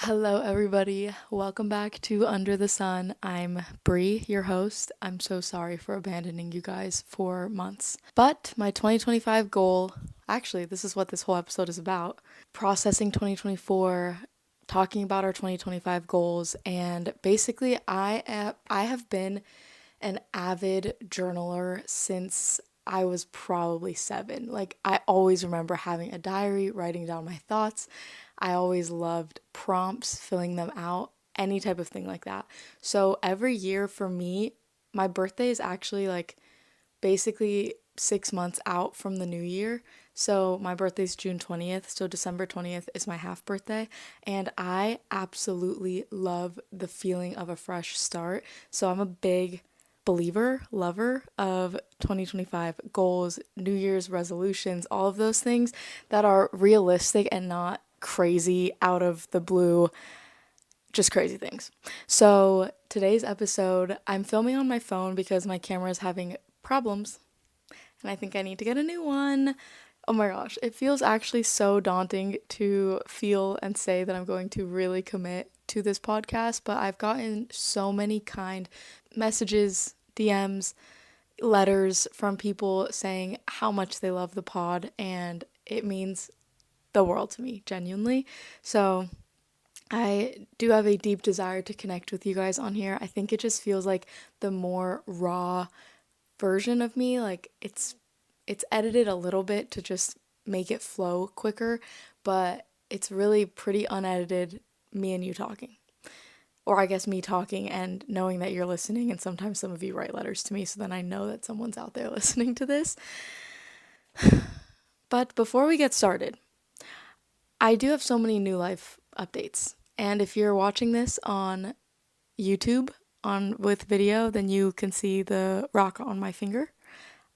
Hello, everybody. Welcome back to Under the Sun. I'm Bree, your host. I'm so sorry for abandoning you guys for months. But my 2025 goal, actually, this is what this whole episode is about, processing 2024, talking about our 2025 goals, and basically I have been an avid journaler since I was probably 7. Like, I always remember having a diary, writing down my thoughts. I always loved prompts, filling them out, any type of thing like that. So every year for me, my birthday is actually like basically 6 months out from the new year. So my birthday's June 20th, so December 20th is my half birthday, and I absolutely love the feeling of a fresh start. So I'm a big lover of 2025 goals, New Year's resolutions, all of those things that are realistic and not crazy out of the blue, just crazy things. So today's episode, I'm filming on my phone because my camera is having problems and I think I need to get a new one. Oh my gosh, it feels actually so daunting to feel and say that I'm going to really commit to this podcast, but I've gotten so many kind messages, DMs, letters from people saying how much they love the pod, and it means the world to me, genuinely. So I do have a deep desire to connect with you guys on here. I think it just feels like the more raw version of me, like it's edited a little bit to just make it flow quicker, but it's really pretty unedited, me and you talking. Or I guess me talking and knowing that you're listening, and sometimes some of you write letters to me, so then I know that someone's out there listening to this. But before we get started, I do have so many new life updates. And if you're watching this on YouTube on with video, then you can see the rock on my finger.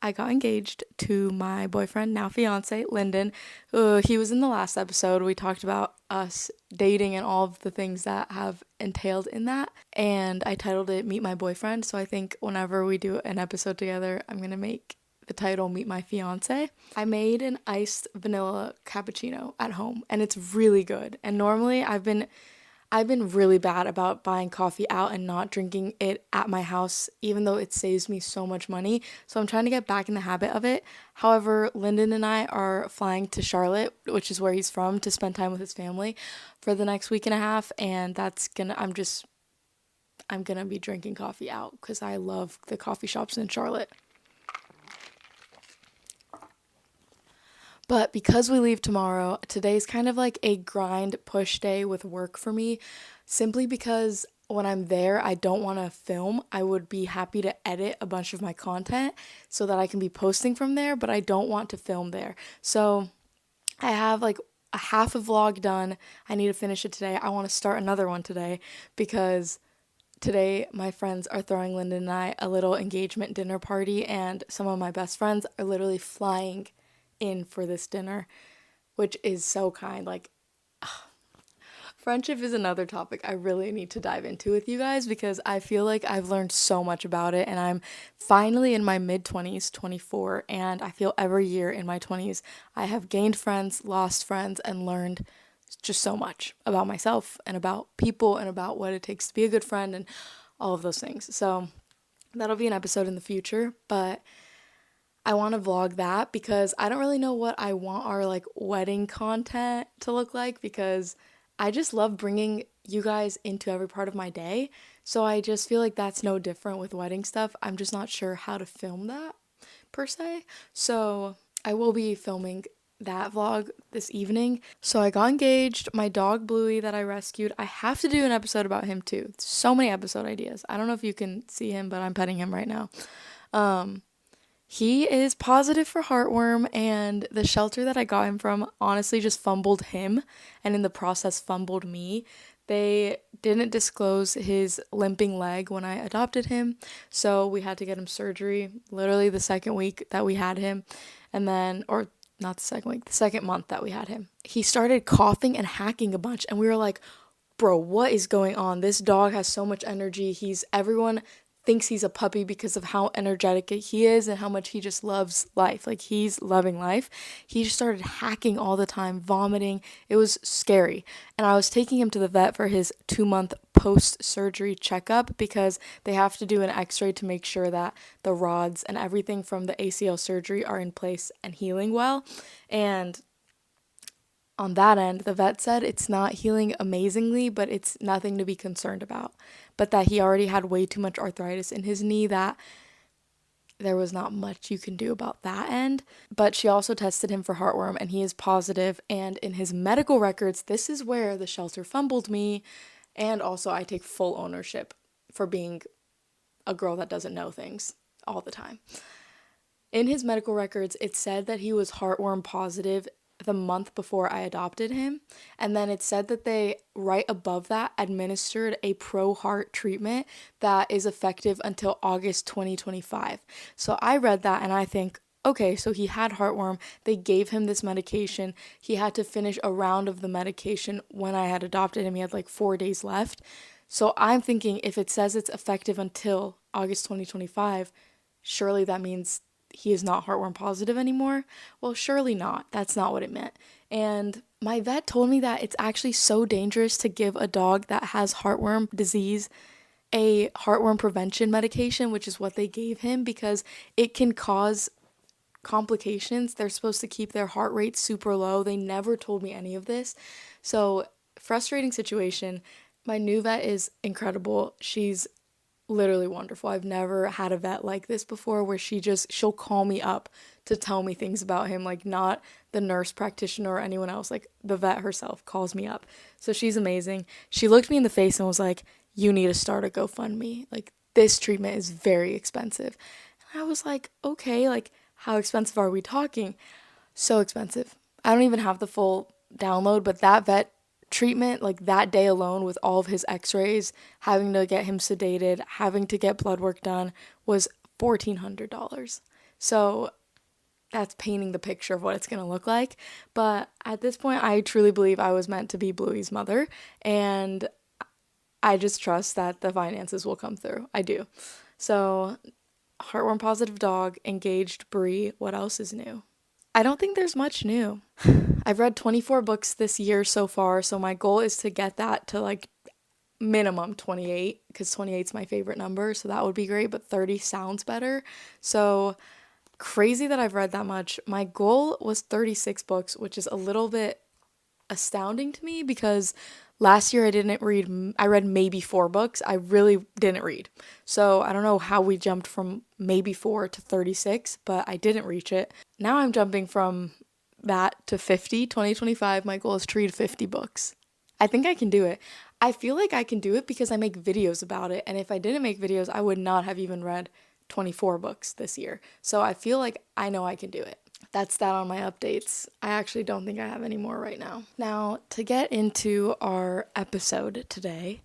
I got engaged to my boyfriend, now fiance, Lyndon. He was in the last episode. We talked about us dating and all of the things that have entailed in that. And I titled it Meet My Boyfriend. So I think whenever we do an episode together, I'm going to make the title Meet My Fiance. I made an iced vanilla cappuccino at home and it's really good. And normally I've been really bad about buying coffee out and not drinking it at my house, even though it saves me so much money. So I'm trying to get back in the habit of it. However, Lyndon and I are flying to Charlotte, which is where he's from, to spend time with his family for the next week and a half. And I'm gonna be drinking coffee out because I love the coffee shops in Charlotte. But because we leave tomorrow, today's kind of like a grind push day with work for me, simply because when I'm there, I don't want to film. I would be happy to edit a bunch of my content so that I can be posting from there, but I don't want to film there. So I have like a half a vlog done. I need to finish it today. I want to start another one today because today my friends are throwing Lyndon and I a little engagement dinner party, and some of my best friends are literally flying in for this dinner, which is so kind. Like, friendship is another topic I really need to dive into with you guys because I feel like I've learned so much about it, and I'm finally in my mid 20s, 24, and I feel every year in my 20s I have gained friends, lost friends, and learned just so much about myself and about people and about what it takes to be a good friend and all of those things. So that'll be an episode in the future, but I want to vlog that because I don't really know what I want our like wedding content to look like, because I just love bringing you guys into every part of my day. So I just feel like that's no different with wedding stuff. I'm just not sure how to film that per se. So I will be filming that vlog this evening. So I got engaged. My dog Bluey that I rescued, I have to do an episode about him too. So many episode ideas. I don't know if you can see him, but I'm petting him right now. He is positive for heartworm, and the shelter that I got him from honestly just fumbled him, and in the process fumbled me. They didn't disclose his limping leg when I adopted him, so we had to get him surgery literally the second week that we had him, and then, or not the second week, the second month that we had him. He started coughing and hacking a bunch, and we were like, bro, what is going on? This dog has so much energy. Everyone thinks he's a puppy because of how energetic he is and how much he just loves life. Like, he's loving life. He just started hacking all the time, vomiting. It was scary. And I was taking him to the vet for his 2-month post-surgery checkup because they have to do an x-ray to make sure that the rods and everything from the ACL surgery are in place and healing well. And on that end, the vet said it's not healing amazingly, but it's nothing to be concerned about. But that he already had way too much arthritis in his knee, that there was not much you can do about that end. But she also tested him for heartworm, and he is positive. And in his medical records, this is where the shelter fumbled me. And also, I take full ownership for being a girl that doesn't know things all the time. In his medical records, it said that he was heartworm positive the month before I adopted him. And then it said that they, right above that, administered a pro heart treatment that is effective until August 2025. So I read that and I think, okay, so he had heartworm. They gave him this medication. He had to finish a round of the medication when I had adopted him. He had like 4 days left. So I'm thinking, if it says it's effective until August 2025, surely that means he is not heartworm positive anymore. Well, surely not. That's not what it meant. And my vet told me that it's actually so dangerous to give a dog that has heartworm disease a heartworm prevention medication, which is what they gave him, because it can cause complications. They're supposed to keep their heart rate super low. They never told me any of this. So, frustrating situation. My new vet is incredible. She's literally wonderful. I've never had a vet like this before, where she'll call me up to tell me things about him, like not the nurse practitioner or anyone else, like the vet herself calls me up. So she's amazing. She looked me in the face and was like, you need to start a GoFundMe. Like, this treatment is very expensive. And I was like, okay, like, how expensive are we talking? So expensive. I don't even have the full download, but that vet treatment, like that day alone with all of his x-rays, having to get him sedated, having to get blood work done, was $1,400. So that's painting the picture of what it's going to look like. But at this point, I truly believe I was meant to be Bluey's mother, and I just trust that the finances will come through. I do. So, heartworm positive dog, engaged Brie. What else is new? I don't think there's much new. I've read 24 books this year so far, so my goal is to get that to like minimum 28, because 28 is my favorite number, so that would be great, but 30 sounds better. So crazy that I've read that much. My goal was 36 books, which is a little bit astounding to me because last year I read maybe 4 books. I really didn't read. So I don't know how we jumped from maybe 4 to 36, but I didn't reach it. Now I'm jumping from that to 50. 2025, my goal is to read 50 books. I think I can do it. I feel like I can do it because I make videos about it. And if I didn't make videos, I would not have even read 24 books this year. So I feel like I know I can do it. That's that on my updates. I actually don't think I have any more right now. Now, to get into our episode today,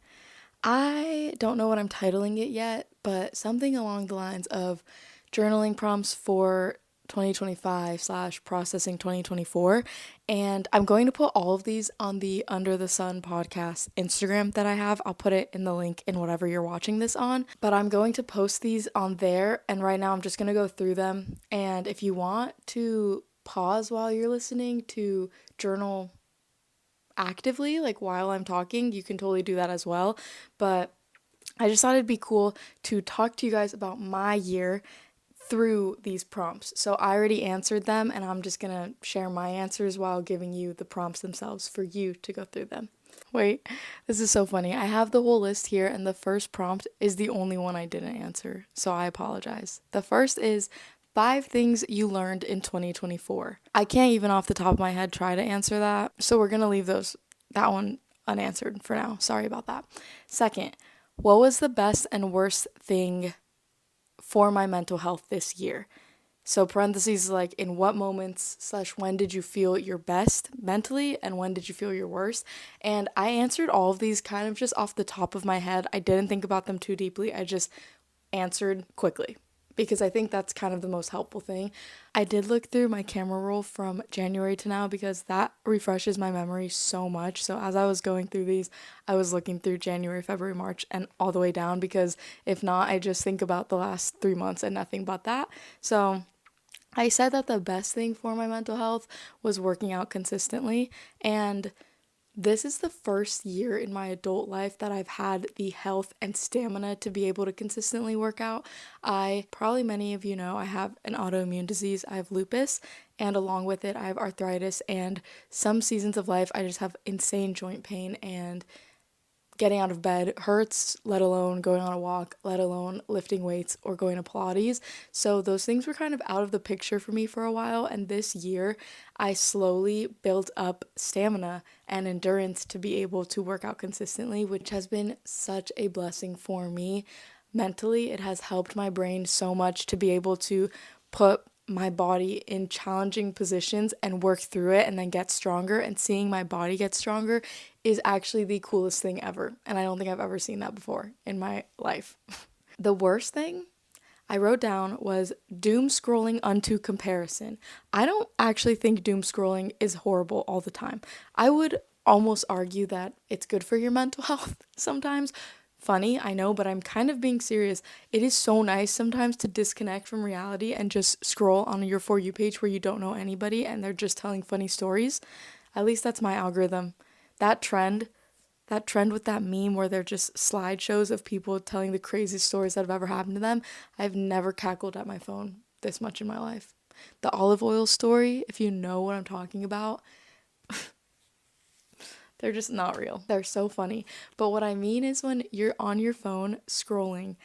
I don't know what I'm titling it yet, but something along the lines of journaling prompts for 2025 / processing 2024. And I'm going to put all of these on the Under the Sun podcast Instagram that I have. I'll put it in the link in whatever you're watching this on. But I'm going to post these on there. And right now I'm just going to go through them. And if you want to pause while you're listening to journal actively, like while I'm talking, you can totally do that as well. But I just thought it'd be cool to talk to you guys about my year through these prompts. So I already answered them, and I'm just gonna share my answers while giving you the prompts themselves for you to go through them. Wait, this is so funny. I have the whole list here, and the first prompt is the only one I didn't answer, so I apologize. The first is 5 things you learned in 2024. I can't even off the top of my head try to answer that, so we're gonna leave that one unanswered for now. Sorry about that. Second, what was the best and worst thing for my mental health this year? So parentheses, like, in what moments / when did you feel your best mentally and when did you feel your worst? And I answered all of these kind of just off the top of my head. I didn't think about them too deeply. I just answered quickly because I think that's kind of the most helpful thing. I did look through my camera roll from January to now because that refreshes my memory so much. So as I was going through these, I was looking through January, February, March, and all the way down, because if not, I just think about the last 3 months and nothing but that. So I said that the best thing for my mental health was working out consistently, and this is the first year in my adult life that I've had the health and stamina to be able to consistently work out. Probably many of you know, I have an autoimmune disease. I have lupus, and along with it, I have arthritis, and some seasons of life, I just have insane joint pain, and getting out of bed hurts, let alone going on a walk, let alone lifting weights or going to Pilates. So those things were kind of out of the picture for me for a while. And this year, I slowly built up stamina and endurance to be able to work out consistently, which has been such a blessing for me. Mentally, it has helped my brain so much to be able to put my body in challenging positions and work through it and then get stronger, and seeing my body get stronger is actually the coolest thing ever, and I don't think I've ever seen that before in my life. The worst thing I wrote down was doom scrolling unto comparison. I don't actually think doom scrolling is horrible all the time. I would almost argue that it's good for your mental health sometimes. Funny, I know, but I'm kind of being serious. It is so nice sometimes to disconnect from reality and just scroll on your For You page where you don't know anybody and they're just telling funny stories. At least that's my algorithm. That trend, that trend with that meme where they're just slideshows of people telling the craziest stories that have ever happened to them, I've never cackled at my phone this much in my life. The olive oil story, if you know what I'm talking about, they're just not real. They're so funny. But what I mean is when you're on your phone scrolling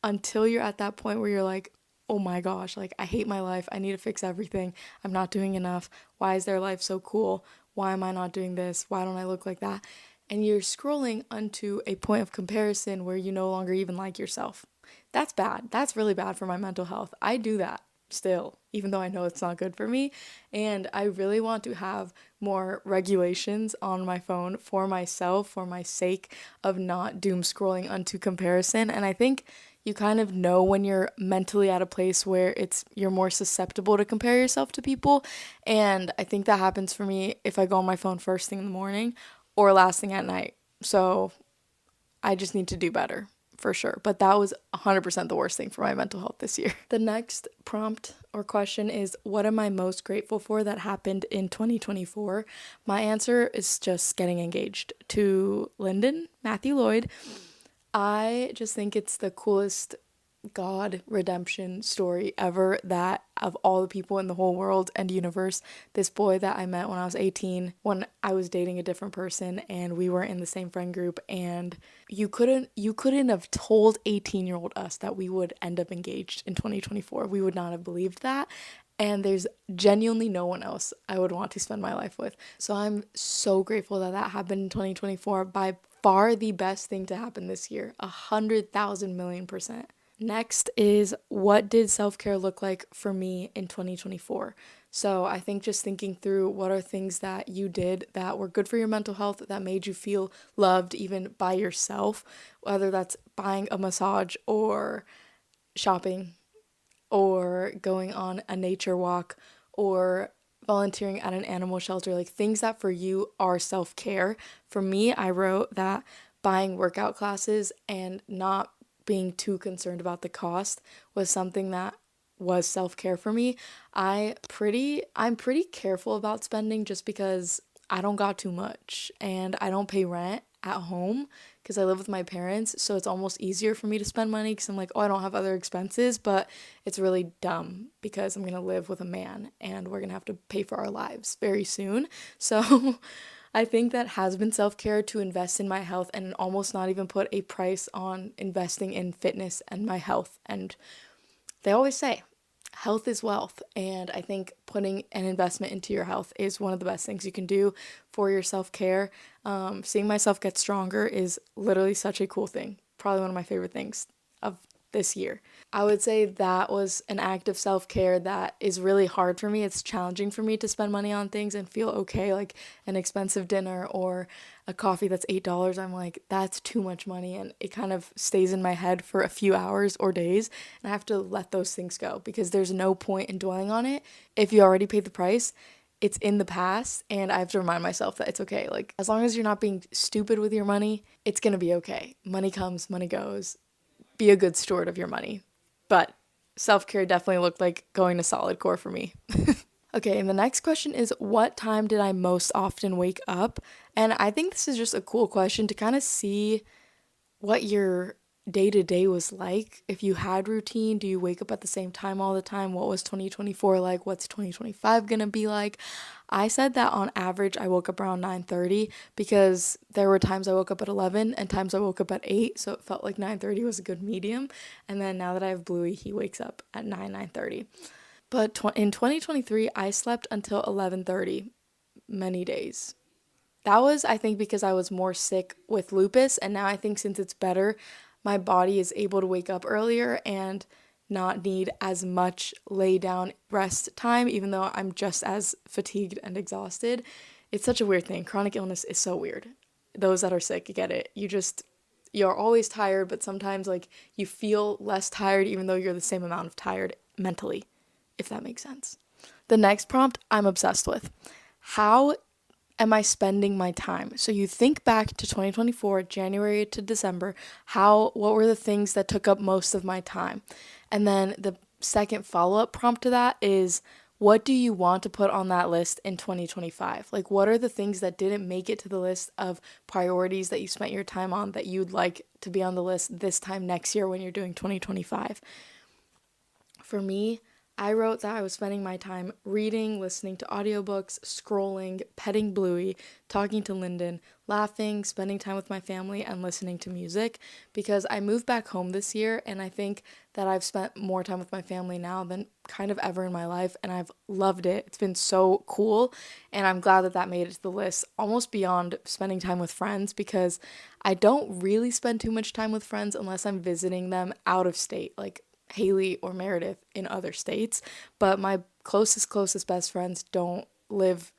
until you're at that point where you're like, oh my gosh, like I hate my life. I need to fix everything. I'm not doing enough. Why is their life so cool? Why am I not doing this? Why don't I look like that? And you're scrolling onto a point of comparison where you no longer even like yourself. That's bad. That's really bad for my mental health. I do that still, even though I know it's not good for me. And I really want to have more regulations on my phone for myself, for my sake of not doom scrolling unto comparison. And I think you kind of know when you're mentally at a place where you're more susceptible to compare yourself to people. And I think that happens for me if I go on my phone first thing in the morning or last thing at night. So I just need to do better for sure. But that was 100% the worst thing for my mental health this year. The next prompt or question is, what am I most grateful for that happened in 2024? My answer is just getting engaged to Lyndon Matthew Lloyd. I just think it's the coolest God redemption story ever, that of all the people in the whole world and universe, this boy that I met when I was 18, when I was dating a different person and we were in the same friend group, and you couldn't have told 18-year-old us that we would end up engaged in 2024. We would not have believed that. And there's genuinely no one else I would want to spend my life with. So I'm so grateful that that happened in 2024. By far the best thing to happen this year, 100,000,000,000%. Next is, what did self-care look like for me in 2024? So I think just thinking through what are things that you did that were good for your mental health, that made you feel loved even by yourself, whether that's buying a massage or shopping or going on a nature walk or volunteering at an animal shelter, like things that for you are self-care. For me, I wrote that buying workout classes and not being too concerned about the cost was something that was self-care for me. I'm pretty careful about spending just because I don't got too much and I don't pay rent at home because I live with my parents, so it's almost easier for me to spend money because I'm like, oh, I don't have other expenses, but it's really dumb because I'm gonna live with a man and we're gonna have to pay for our lives very soon. So I think that has been self-care to invest in my health and almost not even put a price on investing in fitness and my health. And they always say health is wealth, and I think putting an investment into your health is one of the best things you can do for your self-care. Seeing myself get stronger is literally such a cool thing. Probably one of my favorite things of this year. I would say that was an act of self-care that is really hard for me. It's challenging for me to spend money on things and feel okay, like an expensive dinner or a coffee that's $8. I'm like, that's too much money, and it kind of stays in my head for a few hours or days, and I have to let those things go because there's no point in dwelling on it. If you already paid the price, it's in the past, and I have to remind myself that it's okay. Like, as long as you're not being stupid with your money, it's gonna be okay. Money comes, money goes. Be a good steward of your money. But self-care definitely looked like going to solid core for me. Okay, and the next question is, what time did I most often wake up? And I think this is just a cool question to kind of see what your day to day was like. If you had routine, do you wake up at the same time all the time? What was 2024 like? What's 2025 gonna be like? I said that on average I woke up around 9:30 because there were times I woke up at 11 and times I woke up at 8, so it felt like 9:30 was a good medium. And then now that I have Bluey, he wakes up at 9:30. But in 2023 I slept until 11:30 many days. That was, I think, because I was more sick with lupus, and now I think since it's better, my body is able to wake up earlier and not need as much lay down rest time, even though I'm just as fatigued and exhausted. It's such a weird thing. Chronic illness is so weird. Those that are sick get it. You're always tired, but sometimes like you feel less tired even though you're the same amount of tired mentally, if that makes sense. The next prompt I'm obsessed with. How am I spending my time? So you think back to 2024, January to December, what were the things that took up most of my time? And then the second follow-up prompt to that is, what do you want to put on that list in 2025? Like, what are the things that didn't make it to the list of priorities that you spent your time on that you'd like to be on the list this time next year when you're doing 2025? For me, I wrote that I was spending my time reading, listening to audiobooks, scrolling, petting Bluey, talking to Lyndon, laughing, spending time with my family, and listening to music because I moved back home this year, and I think that I've spent more time with my family now than kind of ever in my life, and I've loved it. It's been so cool, and I'm glad that that made it to the list, almost beyond spending time with friends, because I don't really spend too much time with friends unless I'm visiting them out of state, like Haley or Meredith in other states, but my closest best friends don't live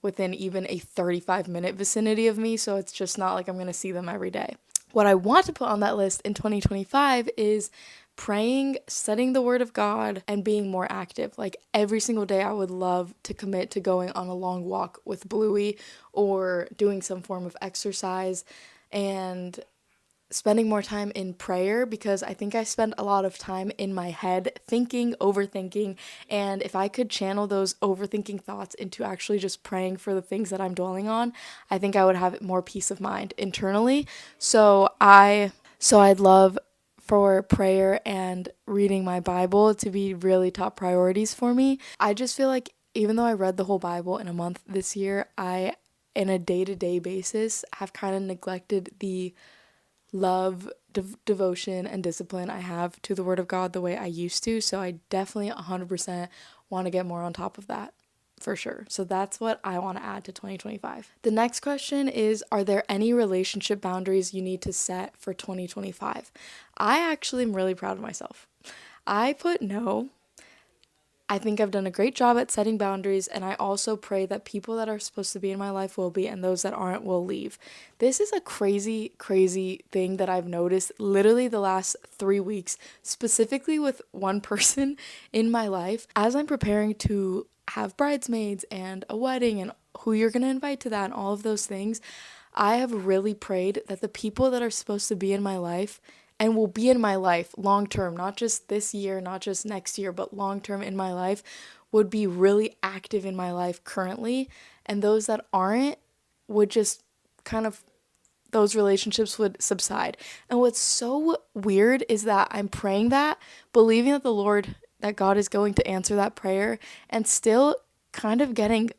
within even a 35-minute vicinity of me, so it's just not like I'm going to see them every day. What I want to put on that list in 2025 is praying, studying the Word of God, and being more active. Like every single day, I would love to commit to going on a long walk with Bluey or doing some form of exercise and spending more time in prayer because I think I spend a lot of time in my head thinking, overthinking, and if I could channel those overthinking thoughts into actually just praying for the things that I'm dwelling on, I think I would have more peace of mind internally. So I'd love for prayer and reading my Bible to be really top priorities for me. I just feel like even though I read the whole Bible in a month this year, I in a day-to-day basis have kind of neglected the love, devotion, and discipline I have to the Word of God the way I used to. So I definitely 100% want to get more on top of that for sure. So that's what I want to add to 2025. The next question is, are there any relationship boundaries you need to set for 2025? I actually am really proud of myself. I put no. I think I've done a great job at setting boundaries, and I also pray that people that are supposed to be in my life will be, and those that aren't will leave. This is a crazy, crazy thing that I've noticed literally the last 3 weeks, specifically with one person in my life. As I'm preparing to have bridesmaids and a wedding and who you're going to invite to that and all of those things, I have really prayed that the people that are supposed to be in my life and will be in my life long term, not just this year, not just next year, but long term in my life, would be really active in my life currently. And those that aren't would just kind of, those relationships would subside. And what's so weird is that I'm praying that, believing that God is going to answer that prayer, and still kind of getting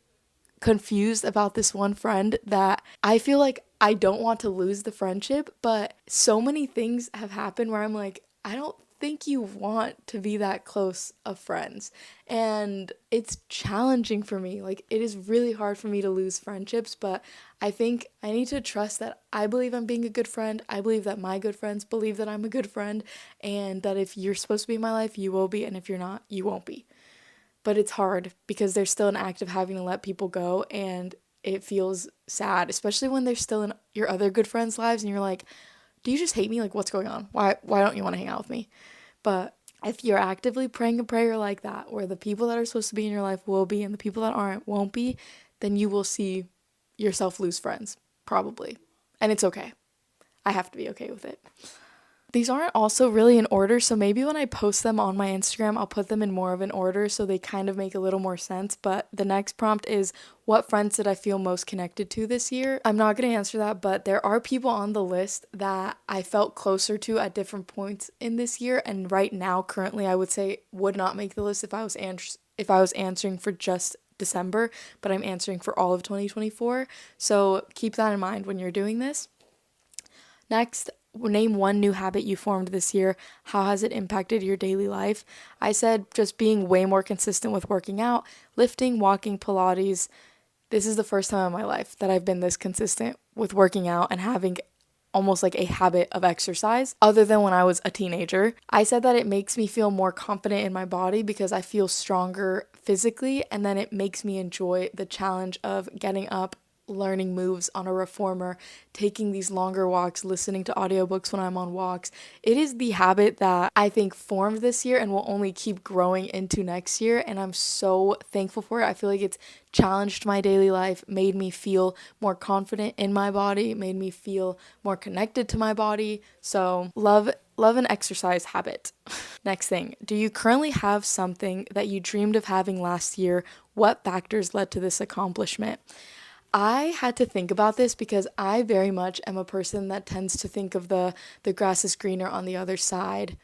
confused about this one friend that I feel like I don't want to lose the friendship, but so many things have happened where I'm like, I don't think you want to be that close of friends. And it's challenging for me. Like, it is really hard for me to lose friendships, but I think I need to trust that I believe I'm being a good friend. I believe that my good friends believe that I'm a good friend, and that if you're supposed to be in my life, you will be, and if you're not, you won't be. But it's hard because there's still an act of having to let people go, and it feels sad, especially when they're still in your other good friends' lives and you're like, do you just hate me? Like, what's going on? Why don't you want to hang out with me? But if you're actively praying a prayer like that, where the people that are supposed to be in your life will be and the people that aren't won't be, then you will see yourself lose friends, probably. And it's okay. I have to be okay with it. These aren't also really in order, so maybe when I post them on my Instagram, I'll put them in more of an order so they kind of make a little more sense. But the next prompt is, what friends did I feel most connected to this year? I'm not going to answer that, but there are people on the list that I felt closer to at different points in this year, and right now, currently, I would say would not make the list if I was answering for just December, but I'm answering for all of 2024. So keep that in mind when you're doing this. Next, name one new habit you formed this year. How has it impacted your daily life? I said just being way more consistent with working out, lifting, walking, Pilates. This is the first time in my life that I've been this consistent with working out and having almost like a habit of exercise, other than when I was a teenager. I said that it makes me feel more confident in my body because I feel stronger physically, and then it makes me enjoy the challenge of getting up, learning moves on a reformer, taking these longer walks, listening to audiobooks when I'm on walks. It is the habit that I think formed this year and will only keep growing into next year, and I'm so thankful for it. I feel like it's challenged my daily life, made me feel more confident in my body, made me feel more connected to my body. So love an exercise habit. Next thing, do you currently have something that you dreamed of having last year? What factors led to this accomplishment? I had to think about this because I very much am a person that tends to think of the grass is greener on the other side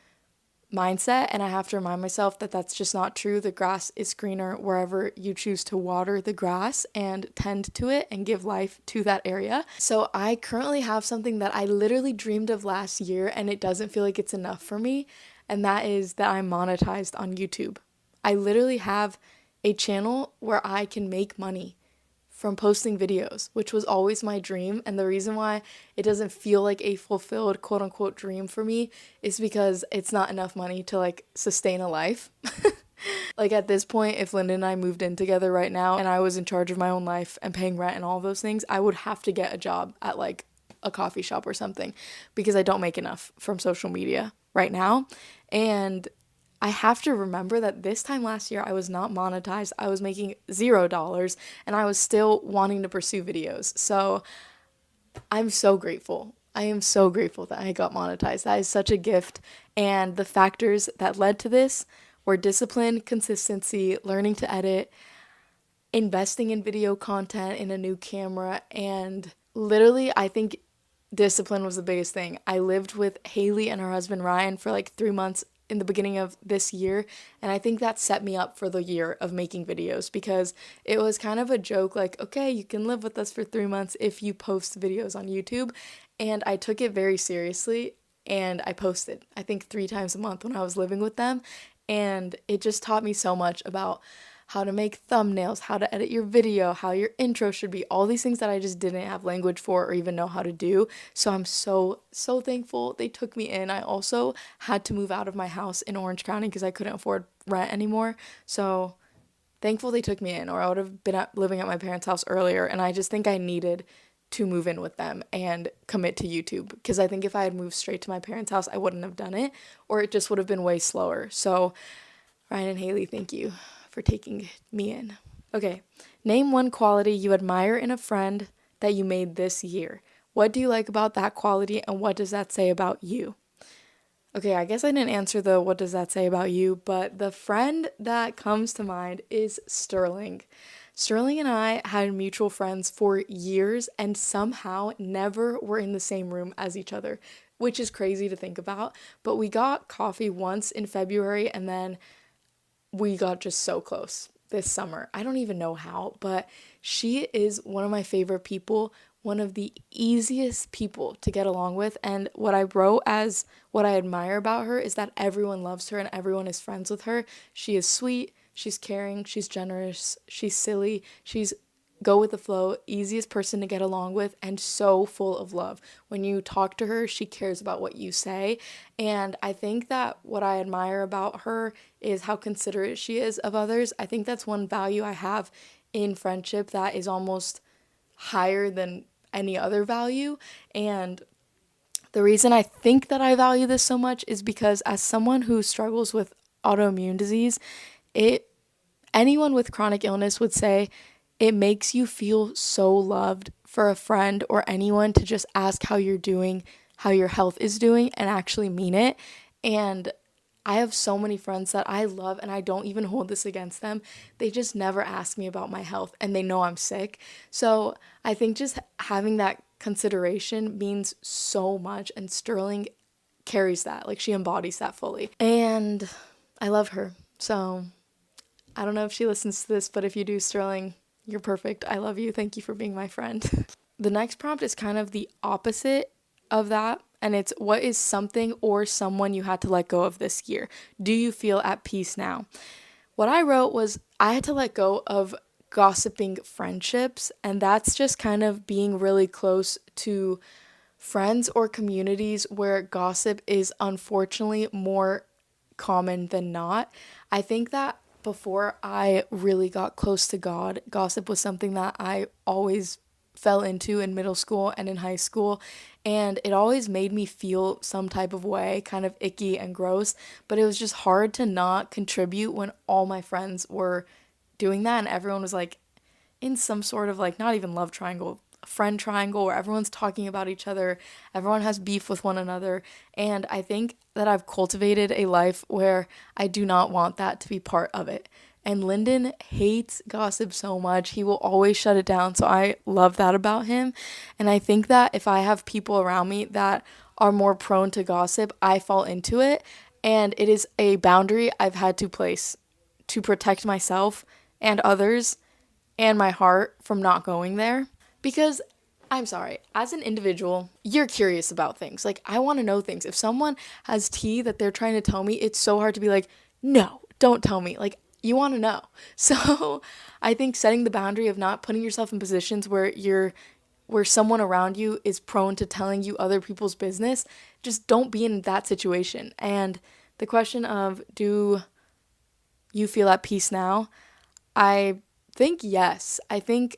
mindset, and I have to remind myself that that's just not true. The grass is greener wherever you choose to water the grass and tend to it and give life to that area. So I currently have something that I literally dreamed of last year, and it doesn't feel like it's enough for me, and that is that I'm monetized on YouTube. I literally have a channel where I can make money from posting videos, which was always my dream. And the reason why it doesn't feel like a fulfilled quote unquote dream for me is because it's not enough money to like sustain a life. Like at this point, if Linda and I moved in together right now and I was in charge of my own life and paying rent and all those things, I would have to get a job at like a coffee shop or something because I don't make enough from social media right now. And I have to remember that this time last year I was not monetized. I was making $0 and I was still wanting to pursue videos. So I'm so grateful. I am so grateful that I got monetized. That is such a gift. And the factors that led to this were discipline, consistency, learning to edit, investing in video content, in a new camera, and literally, I think discipline was the biggest thing. I lived with Haley and her husband Ryan for like 3 months in the beginning of this year, and I think that set me up for the year of making videos because it was kind of a joke like, okay, you can live with us for 3 months if you post videos on YouTube, and I took it very seriously and I posted I think 3 times a month when I was living with them, and it just taught me so much about how to make thumbnails, how to edit your video, how your intro should be, all these things that I just didn't have language for or even know how to do. So I'm so thankful they took me in. I also had to move out of my house in Orange County because I couldn't afford rent anymore. So thankful they took me in, or I would have been living at my parents' house earlier. And I just think I needed to move in with them and commit to YouTube because I think if I had moved straight to my parents' house, I wouldn't have done it, or it just would have been way slower. So Ryan and Haley, thank you for taking me in. Okay, name one quality you admire in a friend that you made this year. What do you like about that quality, and what does that say about you? Okay, I guess I didn't answer the what does that say about you, but the friend that comes to mind is Sterling. Sterling and I had mutual friends for years and somehow never were in the same room as each other, which is crazy to think about. But we got coffee once in February, and then we got just so close this summer. I don't even know how, but she is one of my favorite people one of the easiest people to get along with. And what I wrote as what I admire about her is that everyone loves her and everyone is friends with her. She is sweet, she's caring, she's generous, she's silly, she's go with the flow, easiest person to get along with, and so full of love. When you talk to her, she cares about what you say. And I think that what I admire about her is how considerate she is of others. I think that's one value I have in friendship that is almost higher than any other value. And the reason I think that I value this so much is because as someone who struggles with autoimmune disease, it anyone with chronic illness would say it makes you feel so loved for a friend or anyone to just ask how you're doing, how your health is doing, and actually mean it. And I have so many friends that I love and I don't even hold this against them. They just never ask me about my health and they know I'm sick. So I think just having that consideration means so much, and Sterling carries that. Like, she embodies that fully. And I love her. So I don't know if she listens to this, but if you do, Sterling, you're perfect. I love you. Thank you for being my friend. The next prompt is kind of the opposite of that. And it's, what is something or someone you had to let go of this year? Do you feel at peace now? What I wrote was, I had to let go of gossiping friendships. And that's just kind of being really close to friends or communities where gossip is unfortunately more common than not. I think that before I really got close to God, gossip was something that I always fell into in middle school and in high school, and it always made me feel some type of way, kind of icky and gross, but it was just hard to not contribute when all my friends were doing that and everyone was like in some sort of like, not even love triangle, friend triangle where everyone's talking about each other, everyone has beef with one another. And I think that I've cultivated a life where I do not want that to be part of it. And Lyndon hates gossip so much. He will always shut it down. So I love that about him. And I think that if I have people around me that are more prone to gossip, I fall into it. And it is a boundary I've had to place to protect myself and others and my heart from not going there. Because I'm sorry, as an individual, you're curious about things. Like, I want to know things. If someone has tea that they're trying to tell me, it's so hard to be like, no, don't tell me. Like, you want to know. So I think setting the boundary of not putting yourself in positions where someone around you is prone to telling you other people's business, just don't be in that situation. And the question of, do you feel at peace now? I think yes. I think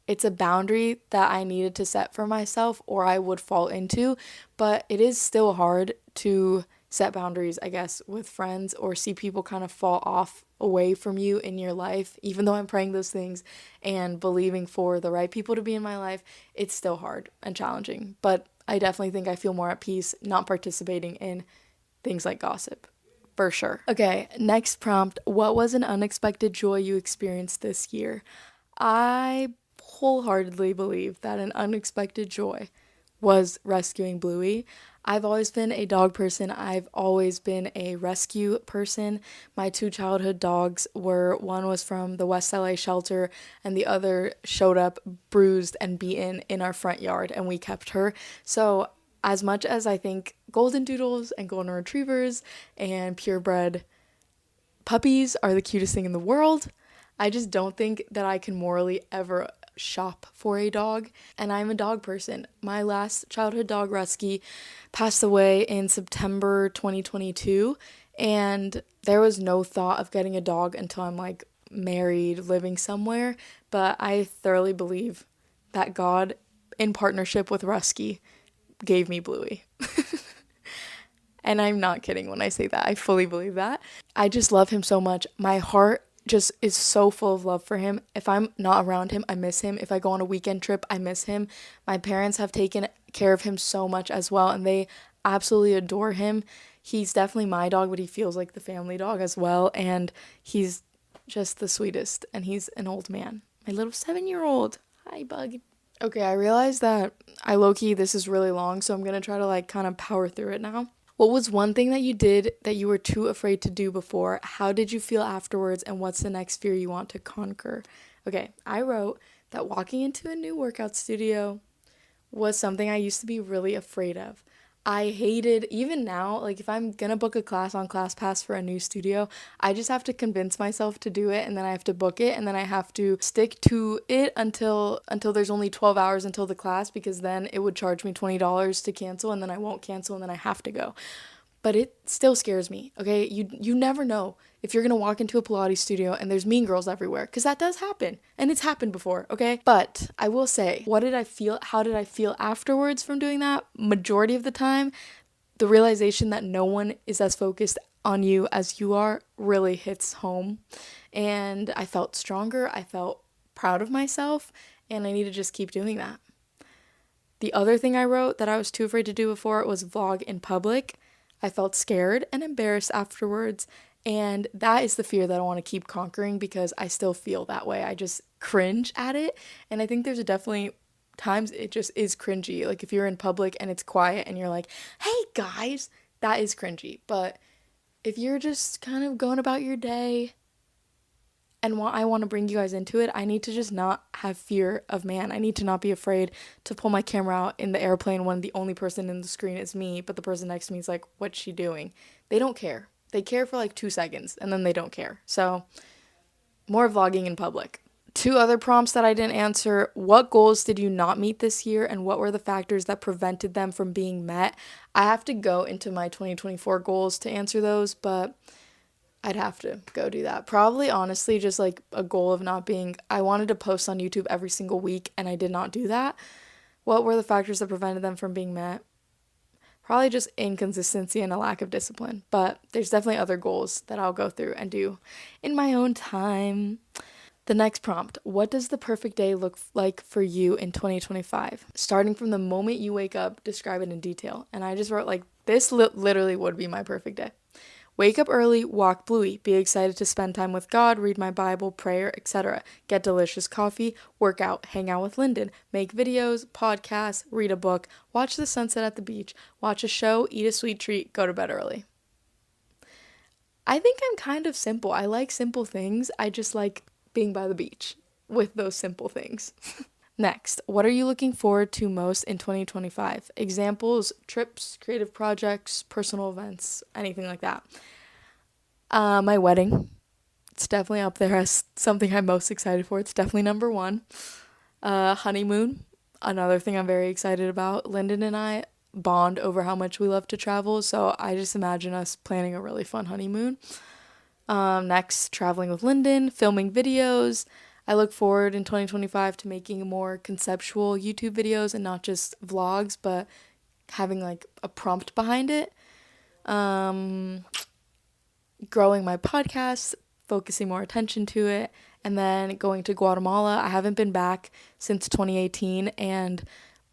it's a boundary that I needed to set for myself or I would fall into, but it is still hard to set boundaries, I guess, with friends or see people kind of fall off away from you in your life. Even though I'm praying those things and believing for the right people to be in my life, it's still hard and challenging. But I definitely think I feel more at peace not participating in things like gossip. For sure. Okay, next prompt. What was an unexpected joy you experienced this year? I wholeheartedly believe that an unexpected joy was rescuing Bluey. I've always been a dog person. I've always been a rescue person. My two childhood dogs were, one was from the West LA shelter and the other showed up bruised and beaten in our front yard and we kept her. So as much as I think golden doodles and golden retrievers and purebred puppies are the cutest thing in the world, I just don't think that I can morally ever shop for a dog. And I'm a dog person. My last childhood dog, Rusky, passed away in September 2022. And there was no thought of getting a dog until I'm like married, living somewhere. But I thoroughly believe that God, in partnership with Rusky, gave me Bluey. And I'm not kidding when I say that. I fully believe that. I just love him so much. My heart just is so full of love for him. If I'm not around him, I miss him. If I go on a weekend trip, I miss him. My parents have taken care of him so much as well, and they absolutely adore him. He's definitely my dog, but he feels like the family dog as well, and he's just the sweetest, and he's an old man. My little 7-year-old. Hi, Bug. Okay, I realized that this is really long, so I'm going to try to like kind of power through it now. What was one thing that you did that you were too afraid to do before? How did you feel afterwards? And what's the next fear you want to conquer? Okay, I wrote, that walking into a new workout studio was something I used to be really afraid of. I hated, even now, like if I'm gonna book a class on ClassPass for a new studio, I just have to convince myself to do it, and then I have to book it, and then I have to stick to it until there's only 12 hours until the class, because then it would charge me $20 to cancel, and then I won't cancel, and then I have to go. But it still scares me, okay? You never know if you're gonna walk into a Pilates studio and there's mean girls everywhere, because that does happen, and it's happened before, okay? But I will say, what did I feel? How did I feel afterwards from doing that? Majority of the time, the realization that no one is as focused on you as you are really hits home. And I felt stronger, I felt proud of myself, and I need to just keep doing that. The other thing I wrote that I was too afraid to do before was vlog in public. I felt scared and embarrassed afterwards, and that is the fear that I want to keep conquering, because I still feel that way. I just cringe at it, and I think there's definitely times it just is cringy. Like if you're in public and it's quiet and you're like, "Hey guys," that is cringy. But if you're just kind of going about your day and I want to bring you guys into it, I need to just not have fear of man. I need to not be afraid to pull my camera out in the airplane when the only person in the screen is me, but the person next to me is like, what's she doing? They don't care. They care for like 2 seconds, and then they don't care. So more vlogging in public. Two other prompts that I didn't answer: what goals did you not meet this year, and what were the factors that prevented them from being met? I have to go into my 2024 goals to answer those, but I'd have to go do that. Probably, honestly, just like a goal of not being, I wanted to post on YouTube every single week, and I did not do that. What were the factors that prevented them from being met? Probably just inconsistency and a lack of discipline. But there's definitely other goals that I'll go through and do in my own time. The next prompt: what does the perfect day look like for you in 2025? Starting from the moment you wake up, describe it in detail. And I just wrote like, this literally would be my perfect day. Wake up early, walk Bluey, be excited to spend time with God, read my Bible, prayer, etc. Get delicious coffee, work out, hang out with Lyndon, make videos, podcasts, read a book, watch the sunset at the beach, watch a show, eat a sweet treat, go to bed early. I think I'm kind of simple. I like simple things. I just like being by the beach with those simple things. Next, what are you looking forward to most in 2025? Examples: trips, creative projects, personal events, anything like that. My wedding. It's definitely up there as something I'm most excited for. It's definitely number one. Honeymoon. Another thing I'm very excited about. Lyndon and I bond over how much we love to travel, so I just imagine us planning a really fun honeymoon. Next, traveling with Lyndon, filming videos. I look forward in 2025 to making more conceptual YouTube videos and not just vlogs, but having like a prompt behind it. Growing my podcast, focusing more attention to it, and then going to Guatemala. I haven't been back since 2018, and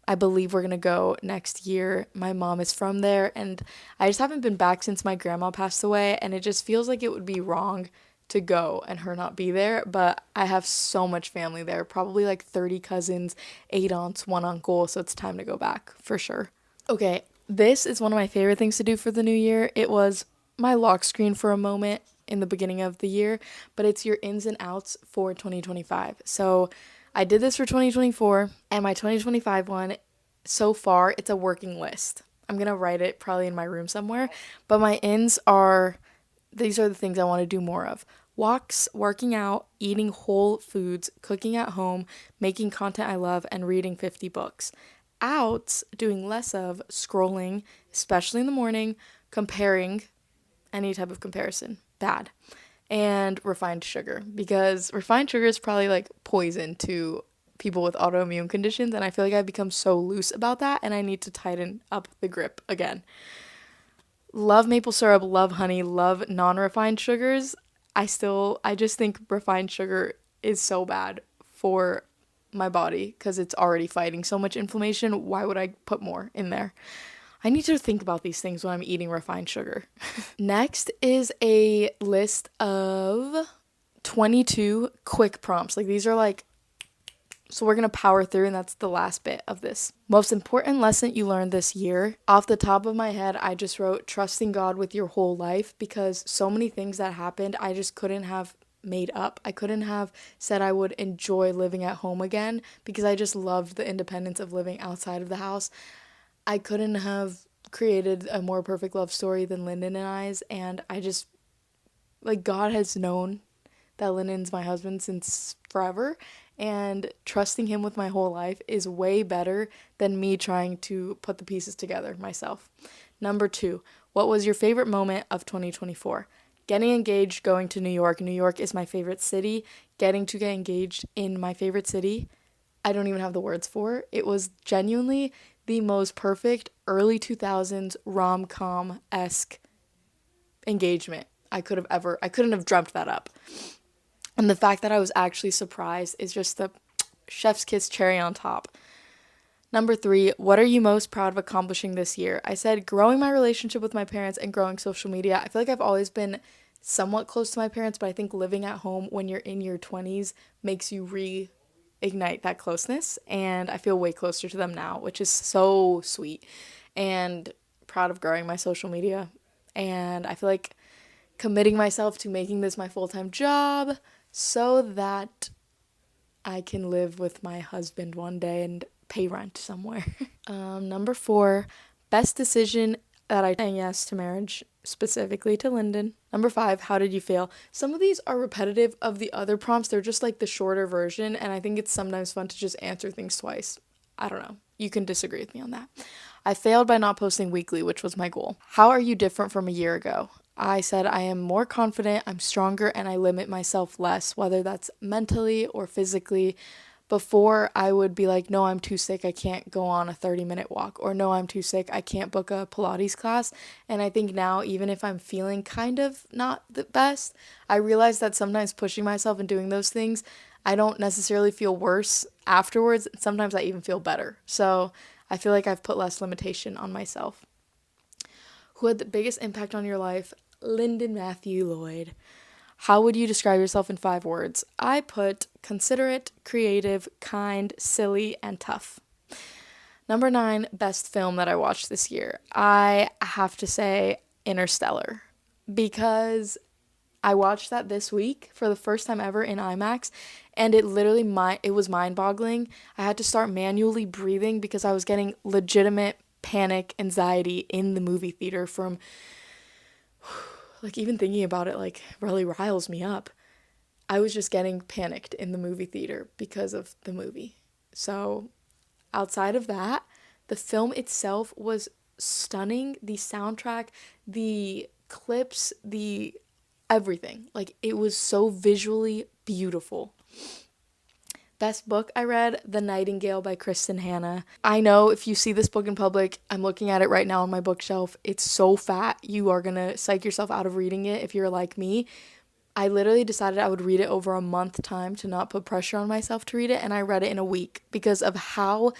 I believe we're going to go next year. My mom is from there, and I just haven't been back since my grandma passed away, and it just feels like it would be wrong to go and her not be there. But I have so much family there, probably like 30 cousins, 8 aunts, 1 uncle, so it's time to go back for sure. Okay, this is one of my favorite things to do for the new year. It was my lock screen for a moment in the beginning of the year, but it's your ins and outs for 2025. So I did this for 2024, and my 2025 one, so far, it's a working list. I'm going to write it probably in my room somewhere, but my ins are, these are the things I want to do more of: walks, working out, eating whole foods, cooking at home, making content I love, and reading 50 books. Outs, doing less of scrolling, especially in the morning, comparing, any type of comparison, bad, and refined sugar, because refined sugar is probably like poison to people with autoimmune conditions, and I feel like I've become so loose about that, and I need to tighten up the grip again. Love maple syrup, love honey, love non-refined sugars. I just think refined sugar is so bad for my body because it's already fighting so much inflammation. Why would I put more in there? I need to think about these things when I'm eating refined sugar. Next is a list of 22 quick prompts. Like, these are like, so we're going to power through, and that's the last bit of this. Most important lesson you learned this year. Off the top of my head, I just wrote trusting God with your whole life, because so many things that happened, I just couldn't have made up. I couldn't have said I would enjoy living at home again because I just loved the independence of living outside of the house. I couldn't have created a more perfect love story than Lyndon and I's, and I just, like, God has known that Lyndon's my husband since forever, and trusting him with my whole life is way better than me trying to put the pieces together myself. Number 2, what was your favorite moment of 2024? Getting engaged, going to New York. New York is my favorite city. Getting to get engaged in my favorite city, I don't even have the words for. It was genuinely the most perfect early 2000s rom-com-esque engagement I couldn't have dreamt that up. And the fact that I was actually surprised is just the chef's kiss cherry on top. Number 3, what are you most proud of accomplishing this year? I said growing my relationship with my parents and growing social media. I feel like I've always been somewhat close to my parents, but I think living at home when you're in your 20s makes you reignite that closeness. And I feel way closer to them now, which is so sweet. And proud of growing my social media. And I feel like committing myself to making this my full-time job so that I can live with my husband one day and pay rent somewhere. Number 4, best decision that I saying yes to marriage, specifically to Lyndon. Number 5, how did you feel? Some of these are repetitive of the other prompts. They're just like the shorter version, and I think it's sometimes fun to just answer things twice. I don't know. You can disagree with me on that. I failed by not posting weekly, which was my goal. How are you different from a year ago? I said I am more confident, I'm stronger, and I limit myself less, whether that's mentally or physically. Before, I would be like, no, I'm too sick, I can't go on a 30-minute walk, or no, I'm too sick, I can't book a Pilates class. And I think now, even if I'm feeling kind of not the best, I realize that sometimes pushing myself and doing those things, I don't necessarily feel worse afterwards. Sometimes I even feel better. So I feel like I've put less limitation on myself. Who had the biggest impact on your life? Lyndon Matthew Lloyd. How would you describe yourself in 5 words? I put considerate, creative, kind, silly, and tough. Number 9, best film that I watched this year. I have to say Interstellar, because I watched that this week for the first time ever in IMAX, and it was mind-boggling. I had to start manually breathing because I was getting legitimate panic, anxiety in the movie theater from, like, even thinking about it, like, really riles me up. I was just getting panicked in the movie theater because of the movie. So outside of that, the film itself was stunning. The soundtrack, the clips, the everything. Like, it was so visually beautiful. Best book I read, The Nightingale by Kristen Hanna. I know if you see this book in public, I'm looking at it right now on my bookshelf. It's so fat. You are gonna psych yourself out of reading it if you're like me. I literally decided I would read it over a month time to not put pressure on myself to read it, and I read it in a week because of how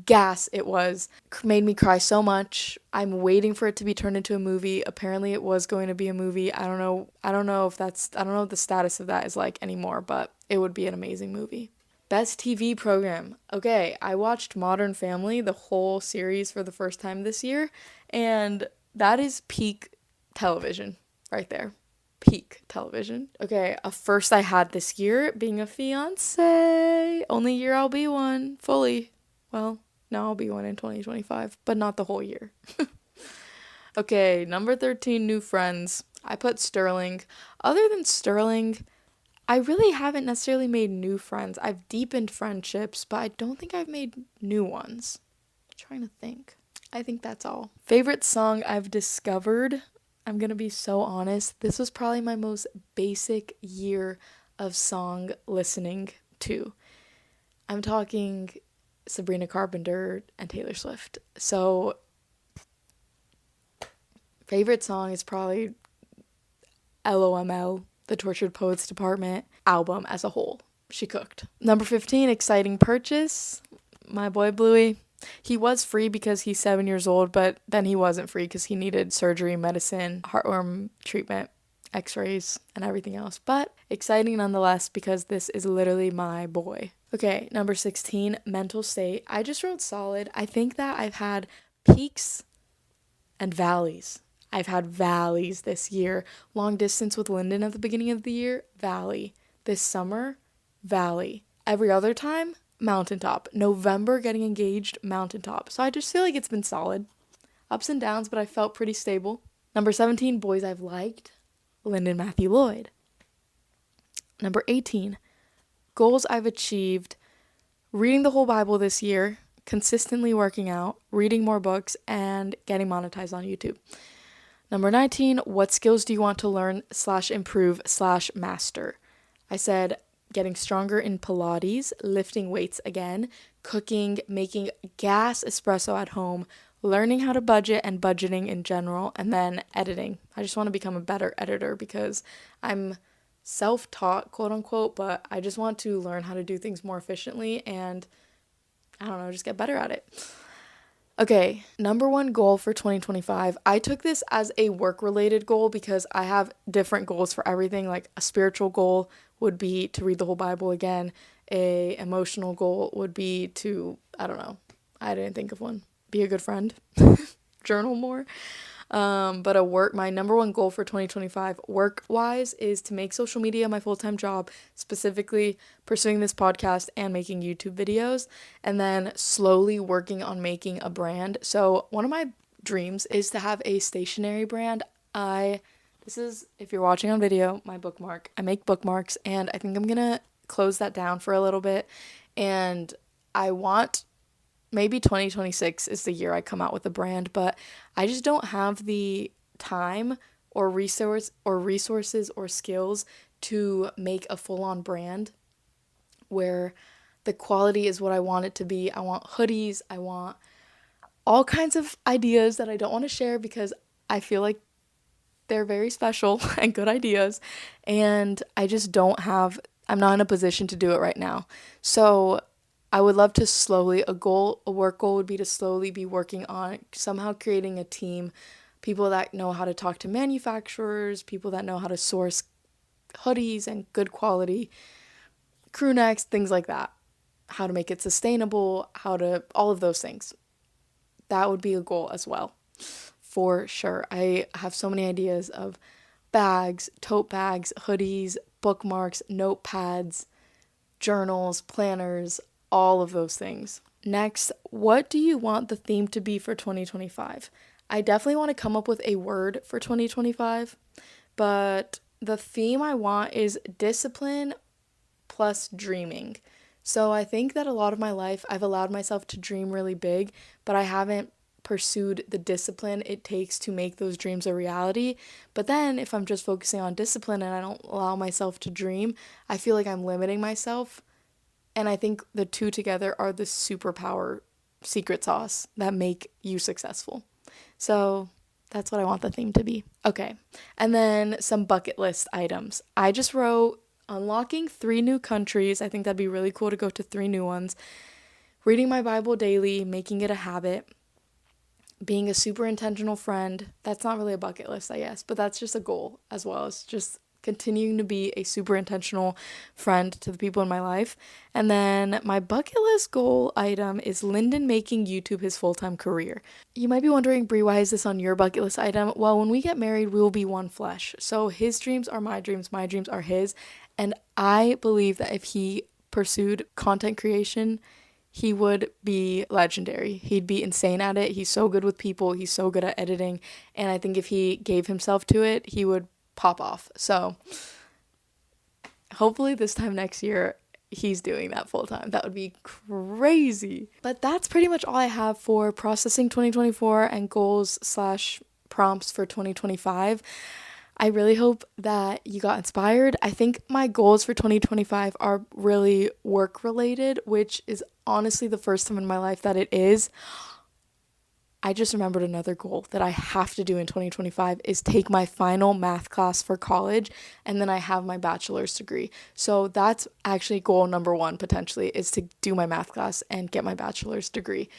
gas it was. Made me cry so much. I'm waiting for it to be turned into a movie. Apparently it was going to be a movie. I don't know what the status of that is like anymore, but it would be an amazing movie. Best TV program. Okay, I watched Modern Family, the whole series, for the first time this year, and that is peak television right there. Peak television. Okay, a first I had this year, being a fiance. Only year I'll be one, fully. Well, now I'll be one in 2025, but not the whole year. Okay, number 13, new friends. I put Sterling. Other than Sterling, I really haven't necessarily made new friends. I've deepened friendships, but I don't think I've made new ones. I'm trying to think. I think that's all. Favorite song I've discovered? I'm gonna be so honest. This was probably my most basic year of song listening to. I'm talking Sabrina Carpenter and Taylor Swift. So, favorite song is probably LOML, the Tortured Poets Department album as a whole. She cooked. Number 15, exciting purchase. My boy Bluey. He was free because he's 7 years old, but then he wasn't free because he needed surgery, medicine, heartworm treatment, x-rays, and everything else. But exciting nonetheless because this is literally my boy. Okay, number 16, mental state. I just wrote solid. I think that I've had peaks and valleys. I've had valleys this year. Long distance with Lyndon at the beginning of the year, valley. This summer, valley. Every other time, mountaintop. November getting engaged, mountaintop. So I just feel like it's been solid. Ups and downs, but I felt pretty stable. Number 17, boys I've liked, Lyndon Matthew Lloyd. Number 18, goals I've achieved, reading the whole Bible this year, consistently working out, reading more books, and getting monetized on YouTube. Number 19, what skills do you want to learn / improve / master? I said getting stronger in Pilates, lifting weights again, cooking, making gas espresso at home, learning how to budget and budgeting in general, and then editing. I just want to become a better editor because I'm self-taught, quote unquote, but I just want to learn how to do things more efficiently and, I don't know, just get better at it. Okay, number 1 goal for 2025. I took this as a work-related goal because I have different goals for everything. Like a spiritual goal would be to read the whole Bible again. A emotional goal would be to, I don't know, I didn't think of one. Be a good friend. Journal more. But my number 1 goal for 2025 work-wise is to make social media my full-time job, specifically pursuing this podcast and making YouTube videos, and then slowly working on making a brand. So one of my dreams is to have a stationery brand. This is, if you're watching on video, my bookmark. I make bookmarks, and I think I'm gonna close that down for a little bit, and I want maybe 2026 is the year I come out with a brand, but I just don't have the time or resources or skills to make a full-on brand where the quality is what I want it to be. I want hoodies, I want all kinds of ideas that I don't want to share because I feel like they're very special and good ideas, and I'm not in a position to do it right now. So I would love to a work goal would be to slowly be working on somehow creating a team, people that know how to talk to manufacturers, people that know how to source hoodies and good quality crew necks, things like that, how to make it sustainable, all of those things. That would be a goal as well, for sure. I have so many ideas of bags, tote bags, hoodies, bookmarks, notepads, journals, planners, all of those things. Next, what do you want the theme to be for 2025? I definitely want to come up with a word for 2025, but the theme I want is discipline plus dreaming. So I think that a lot of my life I've allowed myself to dream really big, but I haven't pursued the discipline it takes to make those dreams a reality. But then if I'm just focusing on discipline and I don't allow myself to dream, I feel like I'm limiting myself. And I think the two together are the superpower secret sauce that make you successful. So that's what I want the theme to be. Okay. And then some bucket list items. I just wrote unlocking 3 new countries. I think that'd be really cool to go to 3 new ones. Reading my Bible daily, making it a habit. Being a super intentional friend. That's not really a bucket list, I guess, but that's just a goal as well. It's just continuing to be a super intentional friend to the people in my life. And then my bucket list goal item is Lyndon making YouTube his full-time career. You might be wondering, Brie, why is this on your bucket list item? Well, when we get married, we will be one flesh. So his dreams are my dreams are his. And I believe that if he pursued content creation, he would be legendary. He'd be insane at it. He's so good with people. He's so good at editing. And I think if he gave himself to it, he would pop off. So hopefully this time next year he's doing that full time. That would be crazy. But that's pretty much all I have for processing 2024 and goals / prompts for 2025. I really hope that you got inspired. I think my goals for 2025 are really work related, which is honestly the first time in my life that it is. I just remembered another goal that I have to do in 2025 is take my final math class for college, and then I have my bachelor's degree. So that's actually goal number 1 potentially, is to do my math class and get my bachelor's degree.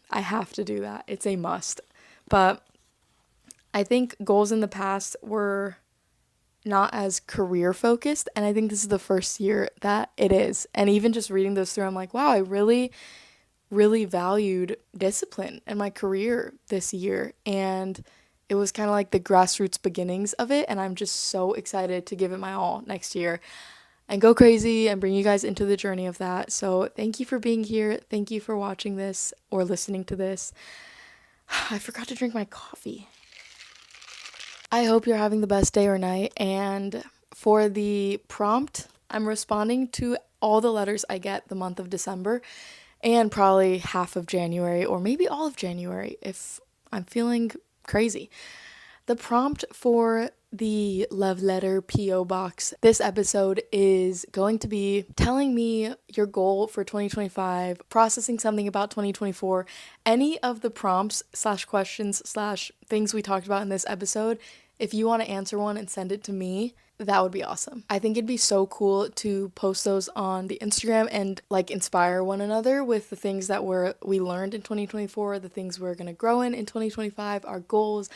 I have to do that. It's a must. But I think goals in the past were not as career focused, and I think this is the first year that it is. And even just reading those through, I'm like, wow, I really really valued discipline in my career this year, and it was kind of like the grassroots beginnings of it, and I'm just so excited to give it my all next year and go crazy and bring you guys into the journey of that. So, thank you for being here. Thank you for watching this or listening to this. I forgot to drink my coffee. I hope you're having the best day or night. And for the prompt, I'm responding to all the letters I get the month of December and probably half of January or maybe all of January if I'm feeling crazy. The prompt for the love letter PO box this episode is going to be telling me your goal for 2025, processing something about 2024, any of the prompts slash questions slash things we talked about in this episode. If you want to answer one and send it to me, that would be awesome. I think it'd be so cool to post those on the Instagram and like inspire one another with the things that we learned in 2024, the things we're going to grow in 2025, our goals,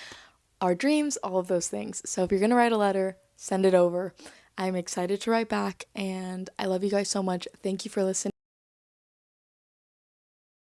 our dreams, all of those things. So if you're going to write a letter, send it over. I'm excited to write back, and I love you guys so much. Thank you for listening.